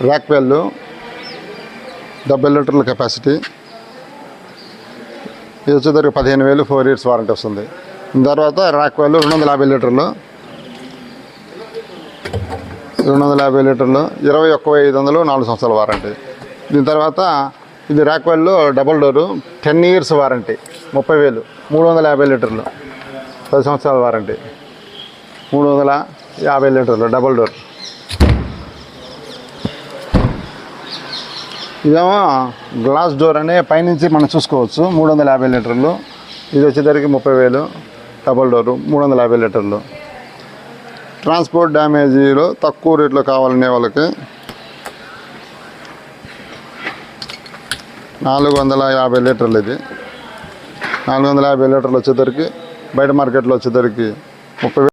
ర్యాక్వెల్ 70 లీటర్ల కెపాసిటీ. ఇది వచ్చేసరికి 15,000, 4 years వారంటీ వస్తుంది. తర్వాత ర్యాక్వెల్ 250 లీటర్లు 21,500, 4 సంవత్సరాల వారంటీ. దీని తర్వాత ఇది ర్యాక్వెల్ డబుల్ డోరు 10 years వారంటీ, 30,000, 350 లీటర్లు, 10 సంవత్సరాల వారంటీ, 350 లీటర్లు డబుల్ డోర్. ఇదేమో గ్లాస్ డోర్ అనే పైనుంచి మనం చూసుకోవచ్చు, 350 లీటర్లు. ఇది వచ్చేసరికి 30,000 డబుల్ డోరు, 350 లీటర్లు. ట్రాన్స్పోర్ట్ డ్యామేజీలో తక్కువ రేట్లో కావాలనే వాళ్ళకి 450 లీటర్లు. ఇది 450 లీటర్లు వచ్చేసరికి బయట మార్కెట్లో వచ్చేసరికి 30,000.